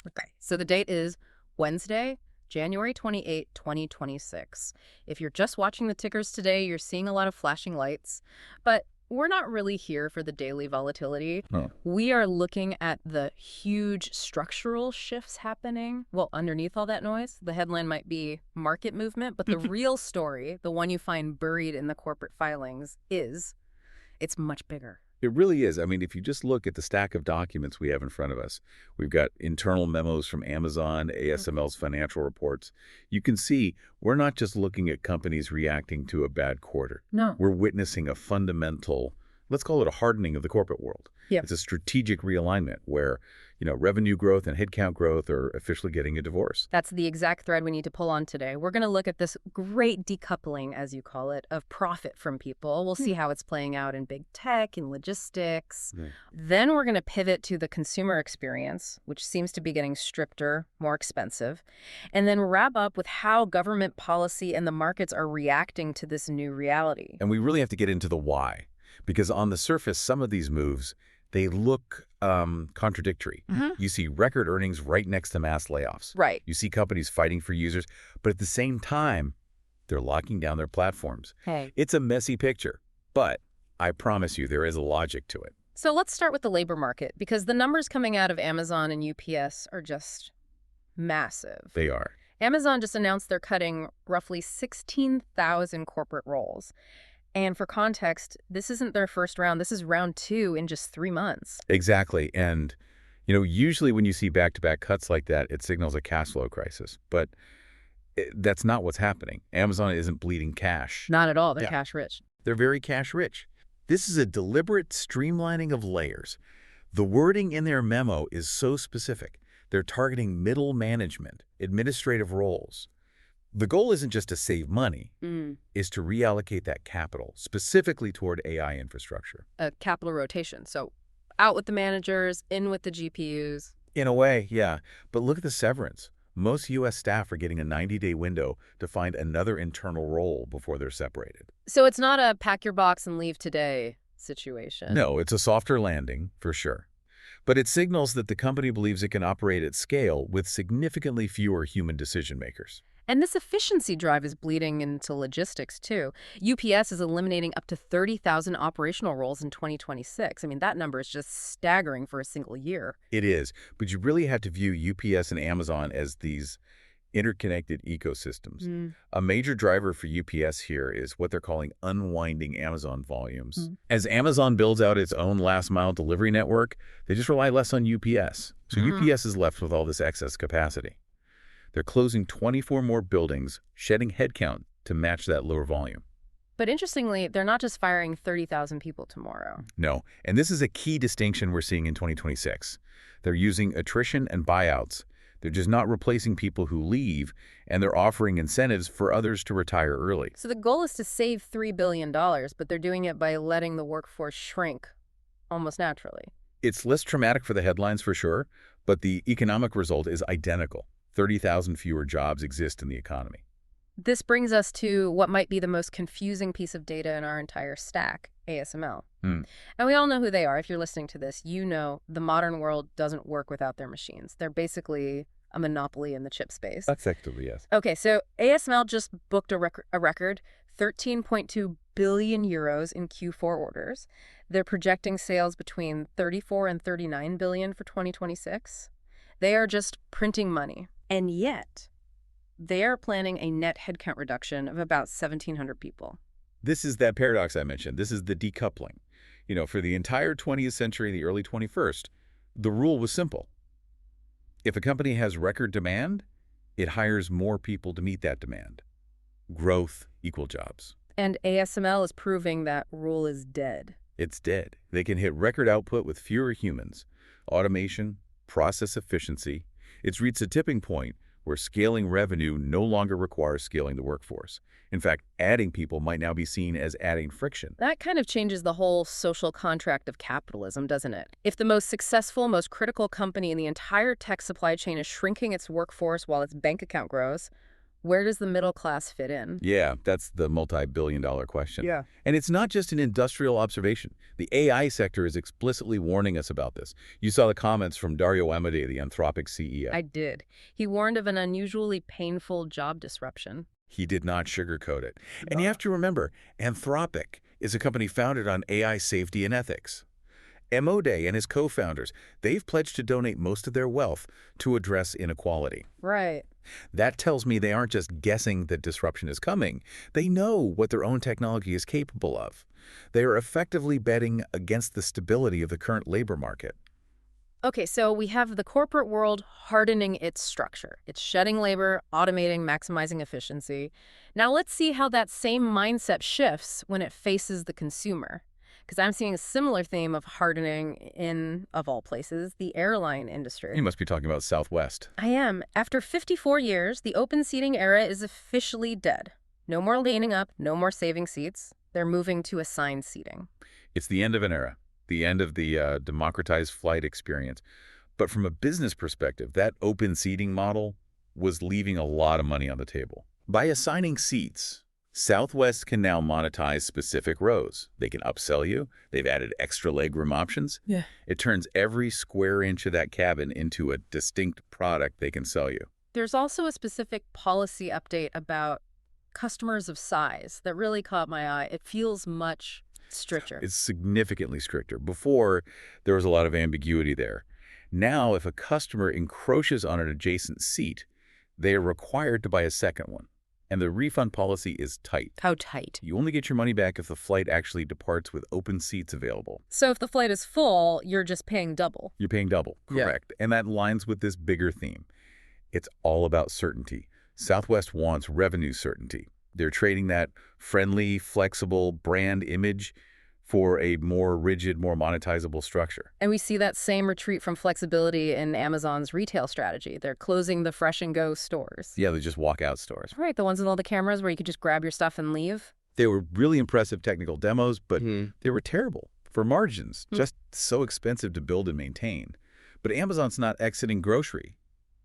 Okay, so the date is Wednesday, January 28, 2026. If you're just watching the tickers today, you're seeing a lot of flashing lights, but we're not really here for the daily volatility. Huh. We are looking at the huge structural shifts happening. Well, underneath all that noise, the headline might be market movement, but the real story, the one you find buried in the corporate filings, is it's much bigger. It really is. I mean, if you just look at the stack of documents we have in front of us, we've got internal memos from Amazon, ASML's financial reports. You can see we're not just looking at companies reacting to a bad quarter. No. We're witnessing a fundamental, let's call it a hardening of the corporate world. Yep. It's a strategic realignment where, revenue growth and headcount growth are officially getting a divorce. That's the exact thread we need to pull on today. We're going to look at this great decoupling, as you call it, of profit from people. We'll see how it's playing out in big tech and logistics. Then we're going to pivot to the consumer experience, which seems to be getting stricter, more expensive, and then wrap up with how government policy and the markets are reacting to this new reality. And we really have to get into the why, because on the surface, some of these moves, they look contradictory. You see record earnings right next to mass layoffs. Right. You see companies fighting for users, but at the same time, they're locking down their platforms. Hey. It's a messy picture, but I promise you there is a logic to it. So let's start with the labor market, because the numbers coming out of Amazon and UPS are just massive. They are. Amazon just announced they're cutting roughly 16,000 corporate roles. And for context, this isn't their first round. This is round 2 in just 3 months. Exactly. And, usually when you see back-to-back cuts like that, it signals a cash flow crisis. But that's not what's happening. Amazon isn't bleeding cash. Not at all. They're cash rich. They're very cash rich. This is a deliberate streamlining of layers. The wording in their memo is so specific. They're targeting middle management, administrative roles. The goal isn't just to save money, is to reallocate that capital, specifically toward AI infrastructure. A capital rotation. So out with the managers, in with the GPUs. In a way, yeah. But look at the severance. Most U.S. staff are getting a 90-day window to find another internal role before they're separated. So it's not a pack your box and leave today situation. No, it's a softer landing, for sure. But it signals that the company believes it can operate at scale with significantly fewer human decision makers. And this efficiency drive is bleeding into logistics, too. UPS is eliminating up to 30,000 operational roles in 2026. I mean, that number is just staggering for a single year. It is, but you really have to view UPS and Amazon as these interconnected ecosystems. A major driver for UPS here is what they're calling unwinding Amazon volumes. As Amazon builds out its own last-mile delivery network, they just rely less on UPS. So UPS is left with all this excess capacity. They're closing 24 more buildings, shedding headcount to match that lower volume. But interestingly, they're not just firing 30,000 people tomorrow. No, and this is a key distinction we're seeing in 2026. They're using attrition and buyouts. They're just not replacing people who leave, and they're offering incentives for others to retire early. So the goal is to save $3 billion, but they're doing it by letting the workforce shrink almost naturally. It's less traumatic for the headlines for sure, but the economic result is identical. 30,000 fewer jobs exist in the economy. This brings us to what might be the most confusing piece of data in our entire stack, ASML. And we all know who they are. If you're listening to this, you know the modern world doesn't work without their machines. They're basically a monopoly in the chip space. Effectively, yes. Okay, so ASML just booked a record 13.2 billion euros in Q4 orders. They're projecting sales between 34 and 39 billion for 2026. They are just printing money. And yet, they are planning a net headcount reduction of about 1,700 people. This is that paradox I mentioned. This is the decoupling. For the entire 20th century and the early 21st, the rule was simple. If a company has record demand, it hires more people to meet that demand. Growth equal jobs. And ASML is proving that rule is dead. It's dead. They can hit record output with fewer humans. Automation, process efficiency. It's reached a tipping point where scaling revenue no longer requires scaling the workforce. In fact, adding people might now be seen as adding friction. That kind of changes the whole social contract of capitalism, doesn't it? If the most successful, most critical company in the entire tech supply chain is shrinking its workforce while its bank account grows, Where does the middle class fit in? Yeah, that's the multi-billion-dollar question. Yeah. And it's not just an industrial observation. The AI sector is explicitly warning us about this. You saw the comments from Dario Amodei, the Anthropic CEO. I did. He warned of an unusually painful job disruption. He did not sugarcoat it. And you have to remember, Anthropic is a company founded on AI safety and ethics. Amodei and his co-founders, they've pledged to donate most of their wealth to address inequality. Right. That tells me they aren't just guessing that disruption is coming. They know what their own technology is capable of. They are effectively betting against the stability of the current labor market. Okay, so we have the corporate world hardening its structure. It's shedding labor, automating, maximizing efficiency. Now let's see how that same mindset shifts when it faces the consumer. Because I'm seeing a similar theme of hardening in, of all places, the airline industry. You must be talking about Southwest. I am. After 54 years, the open seating era is officially dead. No more laning up, no more saving seats. They're moving to assigned seating. It's the end of an era, the end of the democratized flight experience. But from a business perspective, that open seating model was leaving a lot of money on the table. By assigning seats, Southwest can now monetize specific rows. They can upsell you. They've added extra legroom options. Yeah. It turns every square inch of that cabin into a distinct product they can sell you. There's also a specific policy update about customers of size that really caught my eye. It feels much stricter. It's significantly stricter. Before, there was a lot of ambiguity there. Now, if a customer encroaches on an adjacent seat, they are required to buy a second one. And the refund policy is tight. How tight? You only get your money back if the flight actually departs with open seats available. So if the flight is full, you're just paying double. You're paying double, correct. And that aligns with this bigger theme. It's all about certainty. Southwest wants revenue certainty. They're trading that friendly, flexible brand image for a more rigid, more monetizable structure. And we see that same retreat from flexibility in Amazon's retail strategy. They're closing the fresh and go stores. Yeah, they just walk out stores. Right, the ones with all the cameras where you could just grab your stuff and leave. They were really impressive technical demos, but they were terrible for margins, just so expensive to build and maintain. But Amazon's not exiting grocery.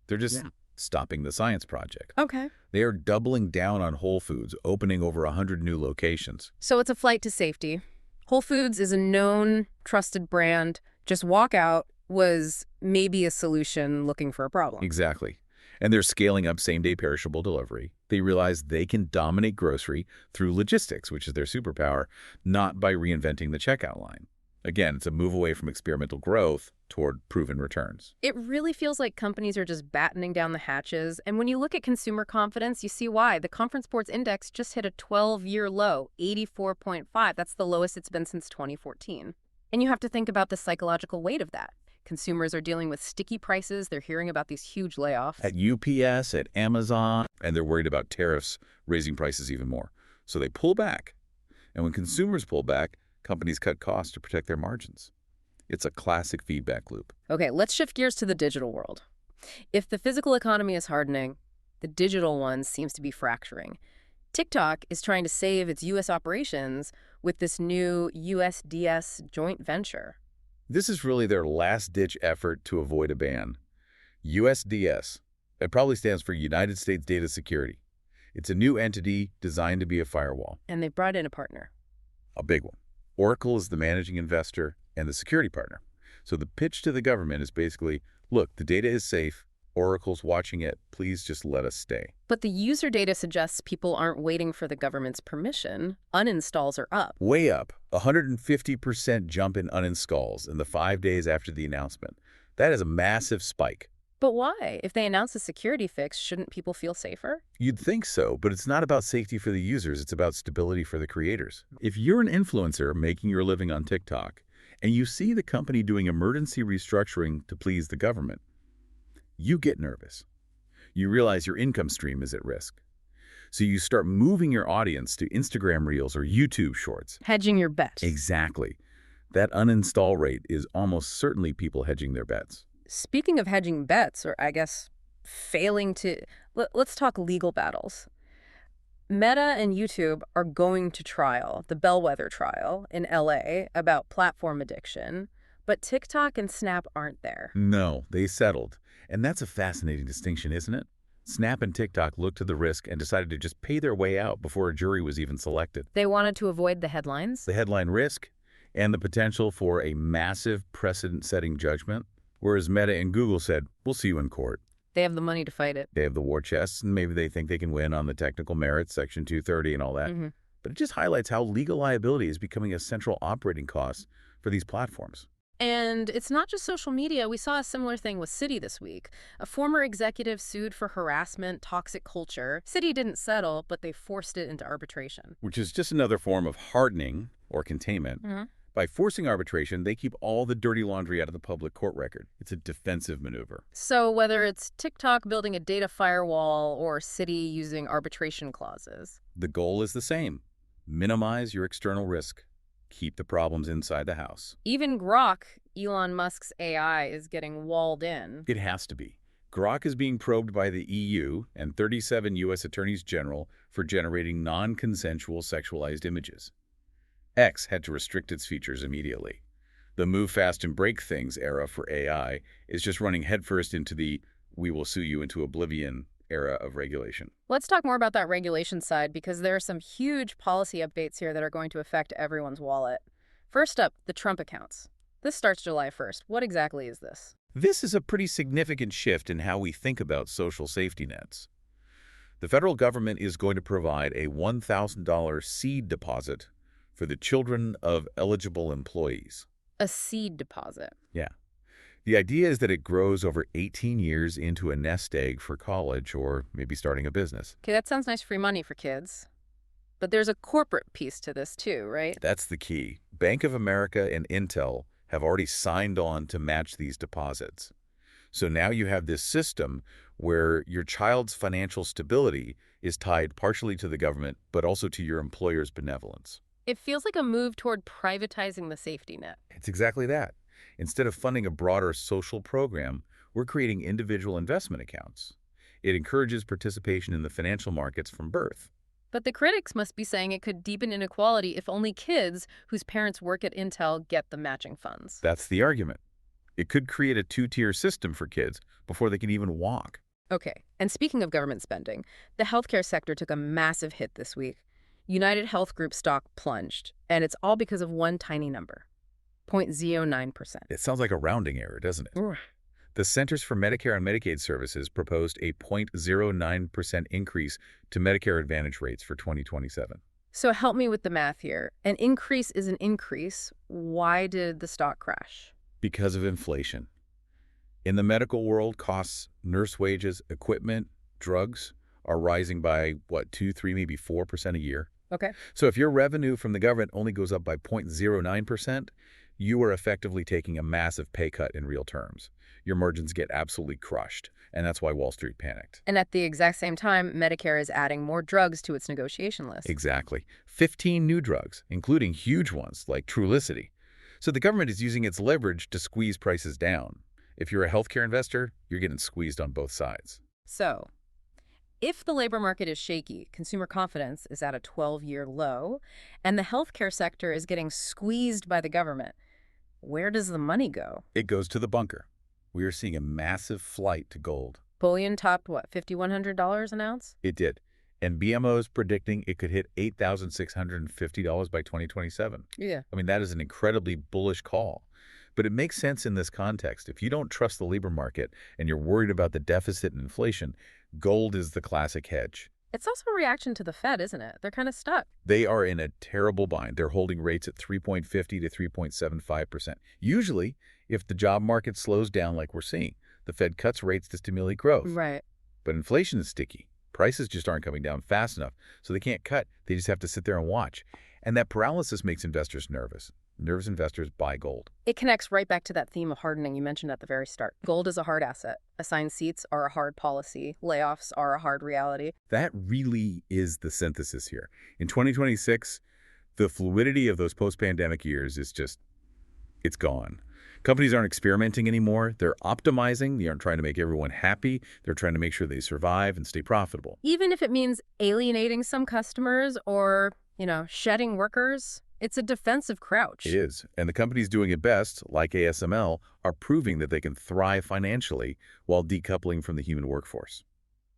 They're just stopping the science project. Okay. They are doubling down on Whole Foods, opening over 100 new locations. So it's a flight to safety. Whole Foods is a known, trusted brand. Just walk out was maybe a solution looking for a problem. Exactly. And they're scaling up same-day perishable delivery. They realize they can dominate grocery through logistics, which is their superpower, not by reinventing the checkout line. Again, it's a move away from experimental growth toward proven returns. It really feels like companies are just battening down the hatches. And when you look at consumer confidence, you see why. The Conference Board's index just hit a 12-year low, 84.5. That's the lowest it's been since 2014. And you have to think about the psychological weight of that. Consumers are dealing with sticky prices. They're hearing about these huge layoffs. At UPS, at Amazon, and they're worried about tariffs raising prices even more. So they pull back. And when consumers pull back, companies cut costs to protect their margins. It's a classic feedback loop. Okay, let's shift gears to the digital world. If the physical economy is hardening, the digital one seems to be fracturing. TikTok is trying to save its U.S. operations with this new USDS joint venture. This is really their last-ditch effort to avoid a ban. USDS, it probably stands for United States Data Security. It's a new entity designed to be a firewall. And they brought in a partner. A big one. Oracle is the managing investor and the security partner. So the pitch to the government is basically, look, the data is safe. Oracle's watching it. Please just let us stay. But the user data suggests people aren't waiting for the government's permission. Uninstalls are up. Way up. 150% jump in uninstalls in the 5 days after the announcement. That is a massive spike. But why? If they announce a security fix, shouldn't people feel safer? You'd think so, but it's not about safety for the users. It's about stability for the creators. If you're an influencer making your living on TikTok and you see the company doing emergency restructuring to please the government, you get nervous. You realize your income stream is at risk. So you start moving your audience to Instagram Reels or YouTube Shorts. Hedging your bets. Exactly. That uninstall rate is almost certainly people hedging their bets. Speaking of hedging bets, or I guess failing to... Let's talk legal battles. Meta and YouTube are going to trial, the bellwether trial in LA, about platform addiction, but TikTok and Snap aren't there. No, they settled. And that's a fascinating distinction, isn't it? Snap and TikTok looked to the risk and decided to just pay their way out before a jury was even selected. They wanted to avoid the headlines? The headline risk and the potential for a massive precedent-setting judgment, whereas Meta and Google said, we'll see you in court. They have the money to fight it. They have the war chests, and maybe they think they can win on the technical merits, Section 230 and all that. But it just highlights how legal liability is becoming a central operating cost for these platforms. And it's not just social media. We saw a similar thing with Citi this week. A former executive sued for harassment, toxic culture. Citi didn't settle, but they forced it into arbitration. Which is just another form of hardening or containment. By forcing arbitration, they keep all the dirty laundry out of the public court record. It's a defensive maneuver. So whether it's TikTok building a data firewall or Citi using arbitration clauses, the goal is the same. Minimize your external risk. Keep the problems inside the house. Even Grok, Elon Musk's AI, is getting walled in. It has to be. Grok is being probed by the EU and 37 U.S. attorneys general for generating non-consensual sexualized images. X had to restrict its features immediately. The move fast and break things era for AI is just running headfirst into the we will sue you into oblivion era of regulation. Let's talk more about that regulation side, because there are some huge policy updates here that are going to affect everyone's wallet. First up, the Trump accounts. This starts July 1st. What exactly is this? This is a pretty significant shift in how we think about social safety nets. The federal government is going to provide a $1,000 seed deposit for the children of eligible employees. A seed deposit? Yeah. The idea is that it grows over 18 years into a nest egg for college or maybe starting a business. Okay, that sounds nice free money for kids. But there's a corporate piece to this too, right? That's the key. Bank of America and Intel have already signed on to match these deposits. So now you have this system where your child's financial stability is tied partially to the government, but also to your employer's benevolence. It feels like a move toward privatizing the safety net. It's exactly that. Instead of funding a broader social program, we're creating individual investment accounts. It encourages participation in the financial markets from birth. But the critics must be saying it could deepen inequality if only kids whose parents work at Intel get the matching funds. That's the argument. It could create a two-tier system for kids before they can even walk. Okay, and speaking of government spending, the healthcare sector took a massive hit this week. United Health Group stock plunged, and it's all because of one tiny number, 0.09%. It sounds like a rounding error, doesn't it? The Centers for Medicare and Medicaid Services proposed a 0.09% increase to Medicare Advantage rates for 2027. So help me with the math here. An increase is an increase. Why did the stock crash? Because of inflation. In the medical world, costs, nurse wages, equipment, drugs are rising by, 2, 3, maybe 4% a year. Okay. So if your revenue from the government only goes up by 0.09%, you are effectively taking a massive pay cut in real terms. Your margins get absolutely crushed, and that's why Wall Street panicked. And at the exact same time, Medicare is adding more drugs to its negotiation list. Exactly. 15 new drugs, including huge ones like Trulicity. So the government is using its leverage to squeeze prices down. If you're a healthcare investor, you're getting squeezed on both sides. So, if the labor market is shaky, consumer confidence is at a 12-year low, and the healthcare sector is getting squeezed by the government, where does the money go? It goes to the bunker. We are seeing a massive flight to gold. Bullion topped, what, $5,100 an ounce? It did. And BMO is predicting it could hit $8,650 by 2027. Yeah. I mean, that is an incredibly bullish call. But it makes sense in this context. If you don't trust the labor market and you're worried about the deficit and inflation, gold is the classic hedge. It's also a reaction to the Fed, isn't it? They're kind of stuck. They are in a terrible bind. They're holding rates at 3.50 to 3.75%. Usually, if the job market slows down like we're seeing, the Fed cuts rates to stimulate growth. Right. But inflation is sticky. Prices just aren't coming down fast enough, so they can't cut. They just have to sit there and watch. And that paralysis makes investors nervous. Nervous investors buy gold. It connects right back to that theme of hardening you mentioned at the very start. Gold is a hard asset. Assigned seats are a hard policy. Layoffs are a hard reality. That really is the synthesis here. In 2026, the fluidity of those post-pandemic years is just, it's gone. Companies aren't experimenting anymore. They're optimizing. They aren't trying to make everyone happy. They're trying to make sure they survive and stay profitable. Even if it means alienating some customers or, shedding workers, it's a defensive crouch. It is. And the companies doing it best, like ASML, are proving that they can thrive financially while decoupling from the human workforce.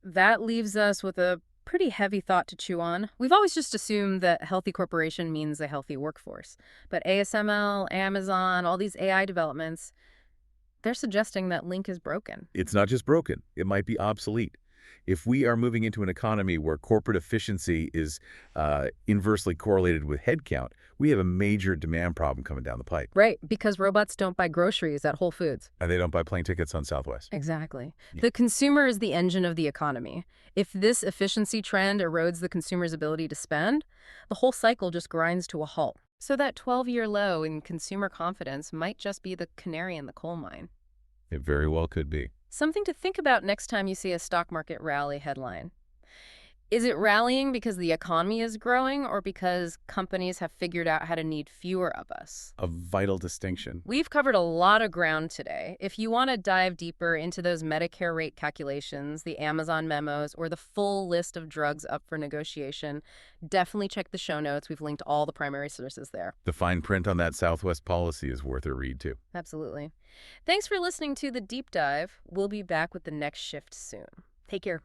That leaves us with a pretty heavy thought to chew on. We've always just assumed that healthy corporation means a healthy workforce. But ASML, Amazon, all these AI developments, they're suggesting that link is broken. It's not just broken. It might be obsolete. If we are moving into an economy where corporate efficiency is inversely correlated with headcount, we have a major demand problem coming down the pipe. Right, because robots don't buy groceries at Whole Foods. And they don't buy plane tickets on Southwest. Exactly. Yeah. The consumer is the engine of the economy. If this efficiency trend erodes the consumer's ability to spend, the whole cycle just grinds to a halt. So that 12-year low in consumer confidence might just be the canary in the coal mine. It very well could be. Something to think about next time you see a stock market rally headline. Is it rallying because the economy is growing or because companies have figured out how to need fewer of us? A vital distinction. We've covered a lot of ground today. If you want to dive deeper into those Medicare rate calculations, the Amazon memos, or the full list of drugs up for negotiation, definitely check the show notes. We've linked all the primary sources there. The fine print on that Southwest policy is worth a read, too. Absolutely. Thanks for listening to The Deep Dive. We'll be back with the next shift soon. Take care.